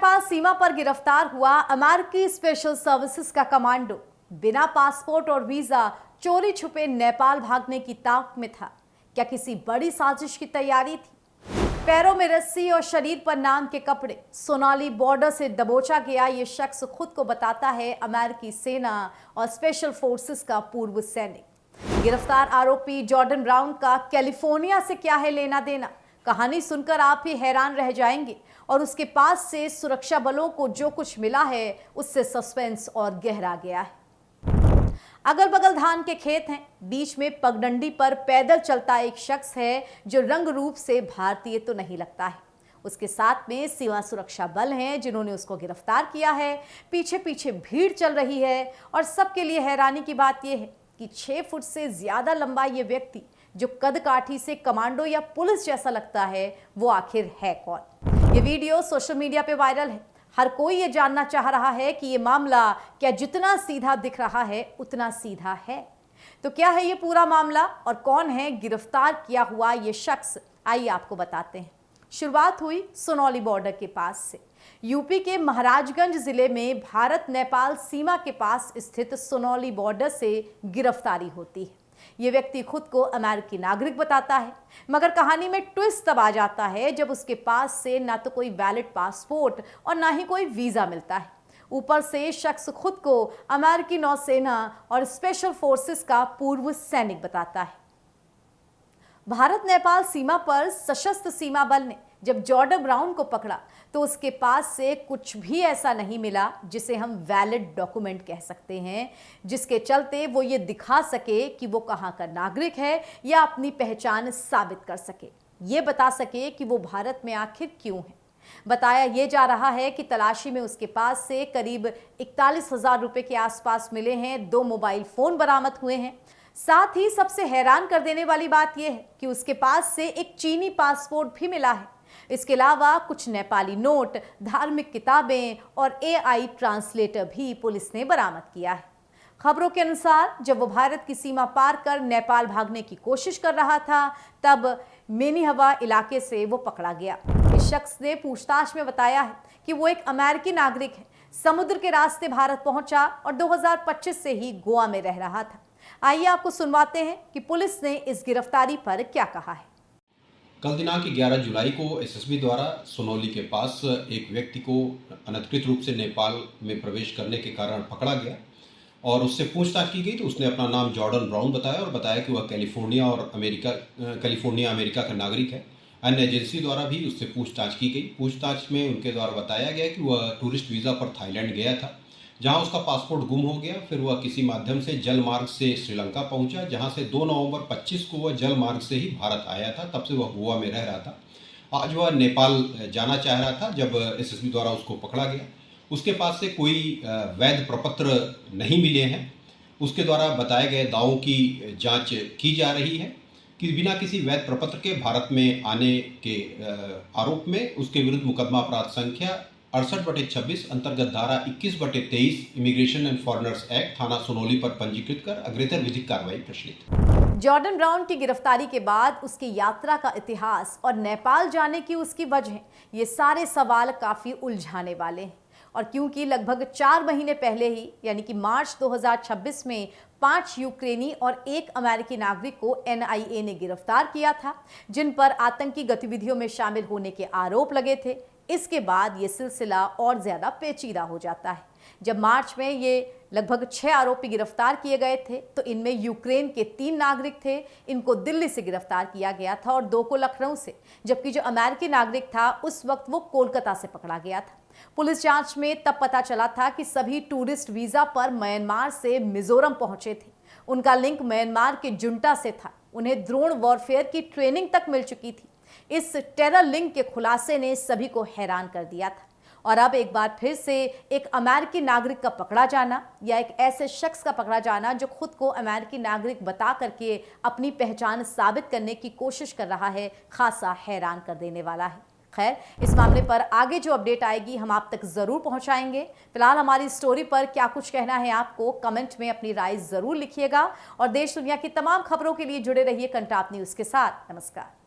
नेपाल सीमा पर गिरफ्तार हुआ अमेरिकी स्पेशल सर्विसेज का कमांडो बिना पासपोर्ट और वीजा चोरी छुपे नेपाल भागने की ताक में था। क्या किसी बड़ी साजिश की तैयारी थी? पैरों में रस्सी और शरीर पर नाम के कपड़े, सोनाली बॉर्डर से दबोचा गया ये शख्स खुद को बताता है अमेरिकी सेना और स्पेशल फोर्सेस का पूर्व सैनिक। गिरफ्तार आरोपी जॉर्डन ब्राउन का कैलिफोर्निया से क्या है लेना देना? कहानी सुनकर आप ही हैरान रह जाएंगे। और उसके पास से सुरक्षा बलों को जो कुछ मिला है उससे सस्पेंस और गहरा गया है। अगल बगल धान के खेत हैं, बीच में पगडंडी पर पैदल चलता एक शख्स है जो रंग रूप से भारतीय तो नहीं लगता है। उसके साथ में सीमा सुरक्षा बल हैं जिन्होंने उसको गिरफ्तार किया है। पीछे पीछे भीड़ चल रही है और सबके लिए हैरानी की बात यह है कि 6 फुट से ज्यादा लंबा ये व्यक्ति जो कद काठी से कमांडो या पुलिस जैसा लगता है वो आखिर है कौन? ये वीडियो सोशल मीडिया पे वायरल है। हर कोई ये जानना चाह रहा है कि ये मामला क्या जितना सीधा दिख रहा है उतना सीधा है। तो क्या है ये पूरा मामला और कौन है गिरफ्तार किया हुआ ये शख्स? आइए आपको बताते हैं। शुरुआत हुई सोनौली बॉर्डर के पास से। यूपी के महाराजगंज जिले में भारत नेपाल सीमा के पास स्थित सोनौली बॉर्डर से गिरफ्तारी होती है। ये व्यक्ति खुद को अमेरिकी नागरिक बताता है, मगर कहानी में ट्विस्ट तब आ जाता है जब उसके पास से ना तो कोई वैलिड पासपोर्ट और ना ही कोई वीजा मिलता है। ऊपर से शख्स खुद को अमेरिकी नौसेना और स्पेशल फोर्सेस का पूर्व सैनिक बताता है। भारत नेपाल सीमा पर सशस्त्र सीमा बल ने जब जॉर्डन ब्राउन को पकड़ा तो उसके पास से कुछ भी ऐसा नहीं मिला जिसे हम वैलिड डॉक्यूमेंट कह सकते हैं, जिसके चलते वो ये दिखा सके कि वो कहाँ का नागरिक है या अपनी पहचान साबित कर सके, ये बता सके कि वो भारत में आखिर क्यों है। बताया ये जा रहा है कि तलाशी में उसके पास से करीब 41,000 रुपए के आसपास मिले हैं। 2 मोबाइल फोन बरामद हुए हैं। साथ ही सबसे हैरान कर देने वाली बात यह है कि उसके पास से एक चीनी पासपोर्ट भी मिला है। इसके अलावा कुछ नेपाली नोट, धार्मिक किताबें और AI ट्रांसलेटर भी पुलिस ने बरामद किया है। खबरों के अनुसार जब वो भारत की सीमा पार कर नेपाल भागने की कोशिश कर रहा था तब मेनिहवा इलाके से वो पकड़ा गया। इस शख्स ने पूछताछ में बताया है कि वो एक अमेरिकी नागरिक है, समुद्र के रास्ते भारत पहुंचा और 2025 से ही गोवा में रह रहा था। आइए आपको सुनवाते हैं कि पुलिस ने इस गिरफ्तारी पर क्या कहा है। कल दिनांक 11 जुलाई को एसएसबी द्वारा सोनौली के पास एक व्यक्ति को अनधिकृत रूप से नेपाल में प्रवेश करने के कारण पकड़ा गया और उससे पूछताछ की गई तो उसने अपना नाम जॉर्डन ब्राउन बताया और बताया कि वह कैलिफोर्निया अमेरिका का नागरिक है। अन्य एजेंसी द्वारा भी उससे पूछताछ की गई। पूछताछ में उनके द्वारा बताया गया कि वह टूरिस्ट वीज़ा पर थाईलैंड गया था, जहां उसका पासपोर्ट गुम हो गया। फिर वह किसी माध्यम से जल मार्ग से श्रीलंका पहुंचा, जहां से 2 नवंबर 25 को वह जल मार्ग से ही भारत आया था। तब से वह गोवा में रह रहा था। आज वह नेपाल जाना चाह रहा था जब एसएसबी द्वारा उसको पकड़ा गया। उसके पास से कोई वैध प्रपत्र नहीं मिले हैं। उसके द्वारा बताए गए दावों की जांच की जा रही है कि बिना किसी वैध प्रपत्र के भारत में आने के आरोप में उसके विरुद्ध मुकदमा अपराध संख्या 68/26 अंतर्गत धारा 21/23 इमिग्रेशन एंड फॉरेनर्स एक्ट थाना सोनौली पर पंजीकृत कर अग्रेतर विधिक कार्रवाई प्रचलित। जॉर्डन ब्राउन की गिरफ्तारी के बाद उसकी यात्रा का इतिहास और नेपाल जाने की उसकी वजह, ये सारे सवाल काफी उलझाने वाले हैं। और क्योंकि लगभग 4 महीने पहले ही यानी कि मार्च 2026 में 5 यूक्रेनी और 1 अमेरिकी नागरिक को NIA ने गिरफ्तार किया था, जिन पर आतंकी गतिविधियों में शामिल होने के आरोप लगे थे। इसके बाद ये सिलसिला और ज्यादा पेचीदा हो जाता है। जब मार्च में ये लगभग 6 आरोपी गिरफ्तार किए गए थे तो इनमें यूक्रेन के 3 नागरिक थे। इनको दिल्ली से गिरफ्तार किया गया था और 2 को लखनऊ से, जबकि जो अमेरिकी नागरिक था उस वक्त वो कोलकाता से पकड़ा गया था। पुलिस जांच में तब पता चला था कि सभी टूरिस्ट वीजा पर म्यांमार से मिजोरम पहुंचे थे। उनका लिंक म्यांमार के जुंटा से था। उन्हें ड्रोन वॉरफेयर की ट्रेनिंग तक मिल चुकी थी। इस टेरर लिंक के खुलासे ने सभी को हैरान कर दिया था। और अब एक बार फिर से एक अमेरिकी नागरिक का पकड़ा जाना या एक ऐसे शख्स का पकड़ा जाना जो खुद को अमेरिकी नागरिक बता करके अपनी पहचान साबित करने की कोशिश कर रहा है, खासा हैरान कर देने वाला है। खैर, इस मामले पर आगे जो अपडेट आएगी हम आप तक जरूर पहुंचाएंगे। फिलहाल हमारी स्टोरी पर क्या कुछ कहना है आपको कमेंट में अपनी राय जरूर लिखिएगा और देश दुनिया की तमाम खबरों के लिए जुड़े रहिए कंटाप न्यूज के साथ। नमस्कार।